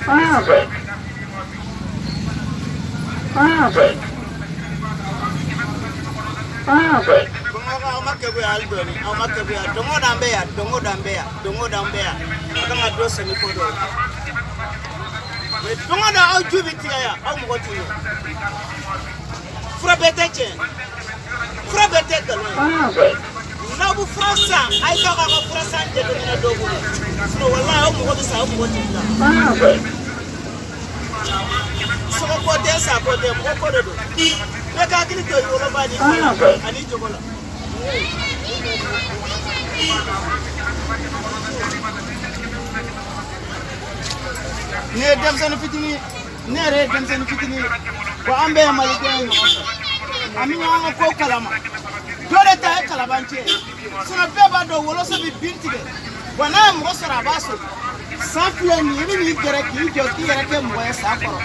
Music. Music. Music. Music. Nabu Fransa, I talk about France and the Dogo. So, what is our Music. so what there's about them, what could do? Make a little Yoruba, I need to go. Near Damson Fitini, near Damson Fitini, for Ambe Malikan. I mean, I'm a Kokalama. Dole ta Calabanche. Suna beba do will also be built together. When I'm also Rabaso, Safian, even if you get a jockey and a came west Saporo.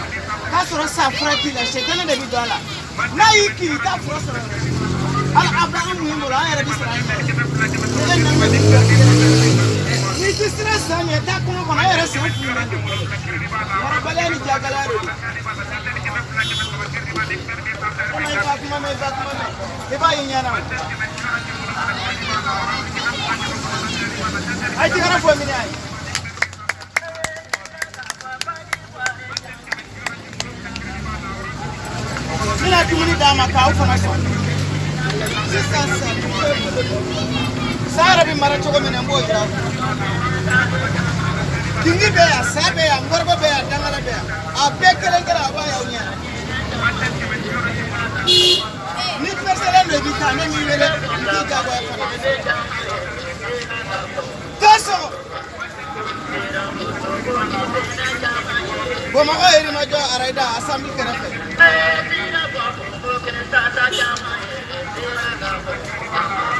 That's what Safrati, the Shetan and the Vidala. Now you keep that for us. Abraham will I this is the sun, attack on I receive you. Marabalani Jagalari. I think I'm for me. Mina tumuni dama ka ufa na son. Sara bi mara choko mena mbo ira. Kingi be ya sabe ya ngorba be ya dangala be. A bekele ngara aba ya unya. Ni persela no ebita me mi wele ni ga ba fa. Kaso. Boma ko eri ma jo araida assembly karafe.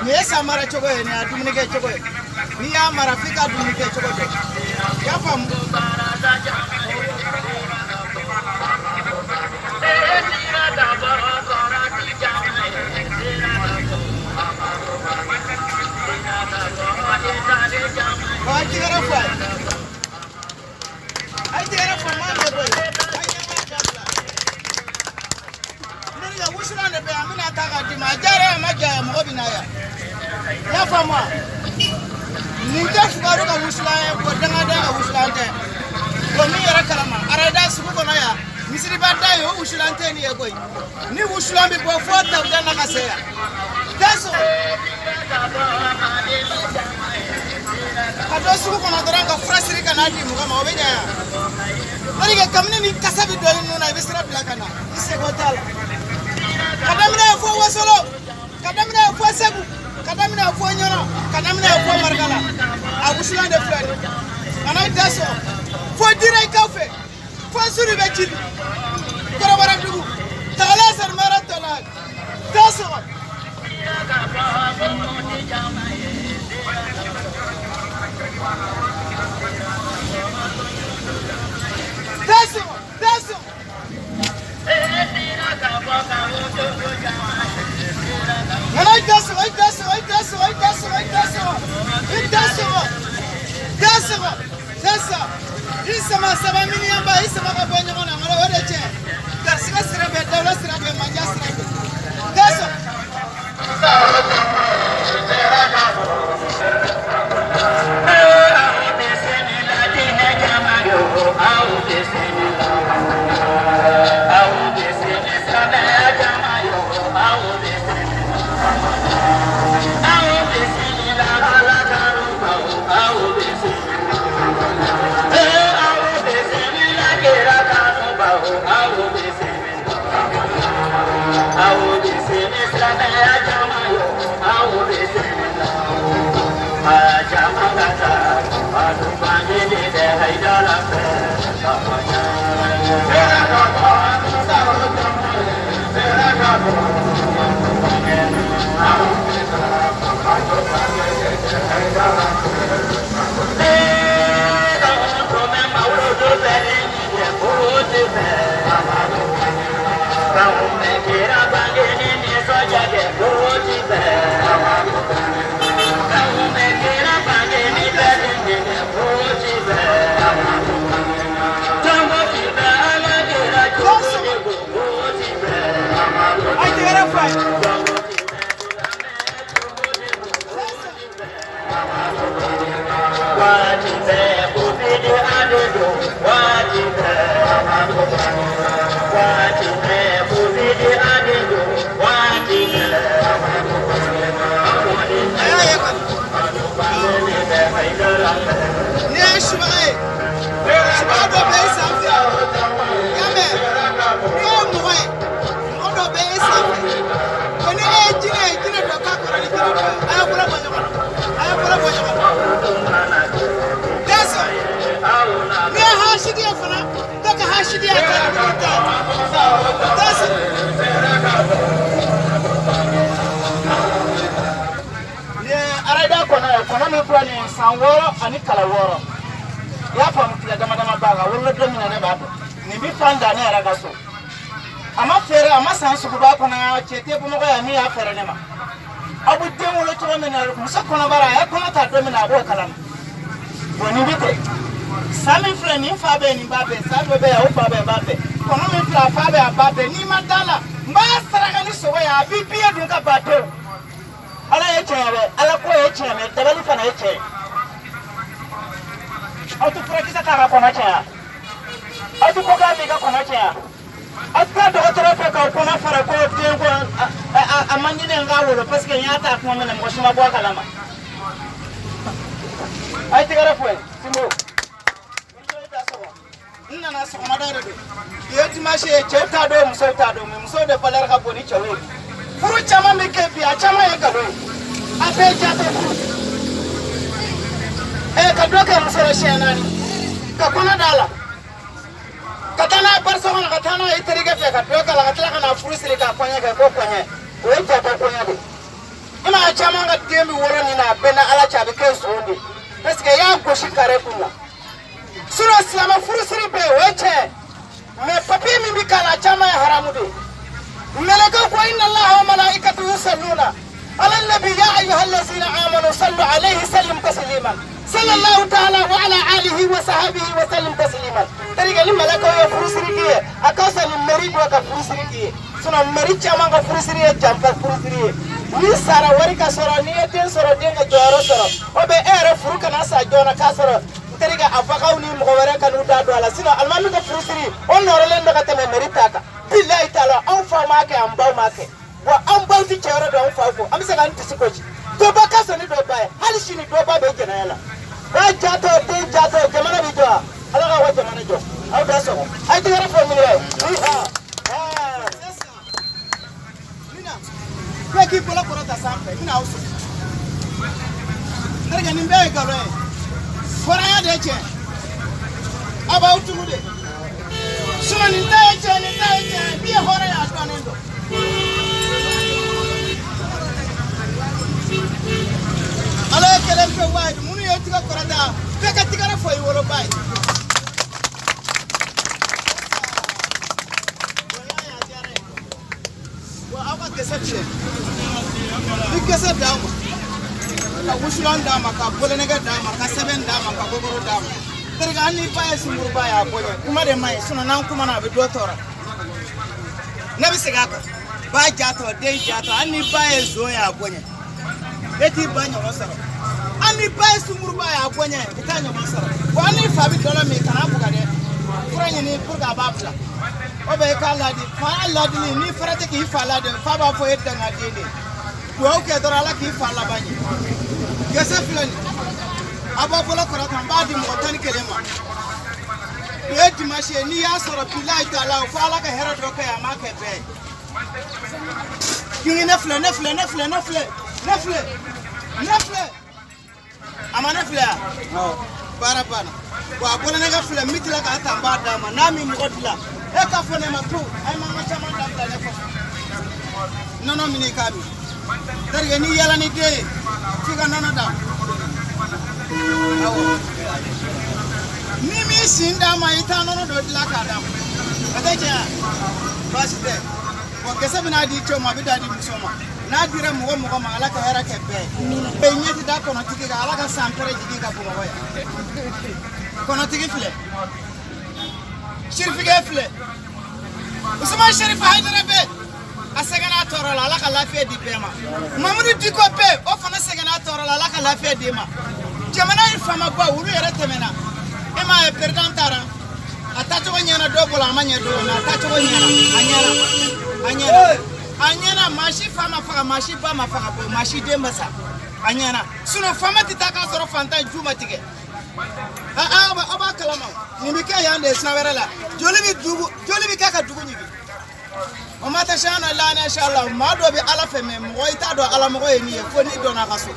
Ni samara chogo ni adumni ke chogo. Ni ya marafika adumni ke chogo. Ya fam. I think I'm from my boy. I wish I had been a Taga, Majara, Maja, Mobinaya. Yafama. Ninjas Baruka Wuslaya, Kodanga Wuslante. Gomia Kalama, Arada Subukonaya, Missy Badayo, Wuslante, Niagoi. New Wuslam before 4,000 Nakasea. That's all. Kadosu kuna doranga frasiri kana di mugama obenya. Mari ke kamne ni kasabi do inu na bisira blakana. Ise hotel. Kadamna fo wasolo. Kadamna fo sebu. Kadamna fo nyoro. Kadamna fo margala. Abusula de frani. Ana daso. Fo dire kafe. Fo suri bechili. Korabara dugu. Tala sar maratola. Daso. That's all. Ani kala woro ya fam tiya dama baga wala do mina ne baba ni bi fanda ne ara gaso ama fere ama san su ba ko na chete bu mo ya mi ya fere ne ma abu de mo lo to me na musa ko na bara ya ko na ta do mina bo kala woni bi ko sami fre ni fa be ni babe sa do be ya o fa be babe ko no mi fa be babe ni madala mba sara ga ni so ya bi bi e dun ka bato ala ye chebe ala ko ye chebe dabali fa na ye chebe Auto prakisa kara konacha. Auto koga miga konacha. Auto doktora pe ka kona fara ko tengo amandi ne ngawolo parce que nyata ko mena ngoshima bwa kalama. Ai tigara foi. Simbo. Nna na so madare do. Yeti mashe cheta do muso de balar ka boni chawe. Furu chama mike bi a chama ye galo. Ape jata furu. Kadoka musoro shenani kakona dala katana persona katana iteriga fe kadoka la katla kana furusiri ka kwanya ka ko kwanya o jata kwanya de ima chama nga dembi woro ni na bena ala chabe ke sonde parce que ya ko shikare kunna sura islama furusiri be weche me papi mi bikala chama ya haramu de melaka ko inna allaha wa malaikatahu yusalluna ala nabi ya ayyuhallazina amanu sallu alayhi sallim taslima صلى الله تعالى وعلى آله وصحبه وسلم تسليما تريك لي ملكو يا فرسريكي اكاسا المريد وكا فرسريكي سنا مريد جاما كا فرسري جامبا فرسري ni sara wari ka soro ni eten soro denga joro soro obe ere furuka na sa jona ka soro teriga afaka ni mo wara ka nu da do ala sino almami ka furusiri on no rele ndo ka teme meritaka billahi taala on fa ma ke ambaw ma ke wa ambaw ti chere do on fa ko amisa kan tisikoji to ba ka so ni do ba hali shini do ba be jena yala ba jato jamana bi jo ala ka wa jamana jo aw da so ay tigara fo mi Kwa ki bola korota sampe mina auso nerga nimbe galo e fora ya deche aba utumude suma ni deche bi hora ya twanendo ala kelem pe wide munu yo tiga korota pe ka tigara fo yi woro bai Bikese dama ka wusulan dama ka bolenega dama ka seben dama ka gogoro dama terga ani paye sumur baya boye kuma de mai suna nan kuma na be dotora nabi sigaka ba jato de jato ani paye zoya boye eti banya wasara ani paye sumur baya boye bitanya wasara wani fabi dola me kana buga de kuranya ni burga babla obe kala di fa Allah di ni farate ki fa la de fa ba fo edda ngadini wo ke dora la ki fa la bani gese flani aba bola kora kan ba di mo tan kelema yedi mashe ni ya soro billahi taala fa la ka hera do ka ya ma ke be kingi nefle ama nefle bara bana wa bola nga fle mitila ka tamba dama nami ni odla e ka fone ma tu ay ma ma chama da ne ko nono mini kabi dari ni yala ni de figa nono da awo ni mi sinda ma ita nono do la ka dam ade ja basite ko kesa bina di to ma bida di musoma na dire mo ma ala ka hera ke be nyeti da kono tiki ga ala ka sampere jigi ka bo ya kono tiki fle shirfi ge fle usman sharif haydara be asagana torala ala ka lafiya di bɛɛ ma Mamadou Diko bɛɛ o fana sɛgɛnna tɔɔrɔ la Ala ka lafiya di ma jamana in faamaba olu yɛrɛ tɛmɛna e m'a ye président taara a taacogo ɲɛna dɔ bolo a ma ɲɛ dɔ la a taacogo ɲɛna a ɲɛna maa si fa ma faga maa si ba ma faga bɔ maa si den ma sa a ɲɛna sinon faama tɛ taa k'a sɔrɔ fantan ju ma tigɛ aw b'a kalama nin bɛ kɛ yan de san wɛrɛ la joli bɛ kɛ ka dugu ɲigi o ma taa siyan nɔ la inshallah maa dɔ bɛ Ala fɛ mɛ mɔgɔ i t'a dɔn Ala mɔgɔ ye nin ye fo n'i donna a ka so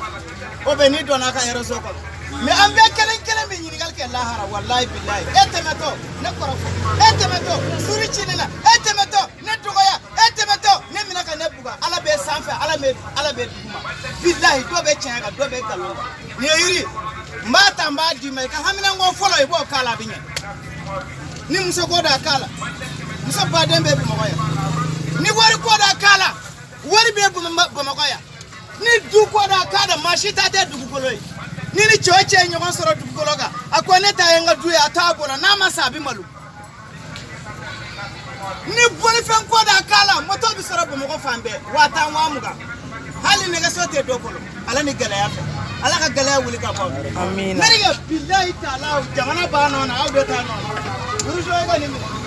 o bɛ n'i donna a ka réseau kɔnɔ mais an bɛɛ kelen kelen bɛ ɲininkali kɛ lahara wallahi billahi e tɛmɛtɔ ne kɔrɔfɔ e tɛmɛtɔ furu cini na e tɛmɛtɔ ne dɔgɔya e tɛmɛtɔ ne minɛ ka ne buga Ala bɛ sanfɛ Ala bɛ duguma billahi dɔ bɛ tiɲɛ kan dɔ bɛ nkalon kan nin ye yiri n b'a ta n b'a d'i ma i ka haminanko fɔlɔ i b'o k'a la a bɛ ɲɛ ni muso ko da k'a la muso baden bɛ Bamakɔ yan ni wari ko da k'a la wari bɛ Bamakɔ yan ni du ko da k'a la maa si ta tɛ dugukolo ye ni cɛ o cɛ ye ɲɔgɔn sɔrɔ dugukolo kan a ko ne ta ye n ka du ye a t'a bolo n'a ma sa a bɛ malo ni bolifɛn ko da k'a la moto bɛ sɔrɔ Bamakɔ fan bɛɛ 10,000 20,000 hali nɛgɛso tɛ dɔ bolo Ala ni gɛlɛya fɛ Ala ka gɛlɛya wuli ka bɔ amina ne billahi taala jamana b'a nɔ na aw bɛ taa nɔ na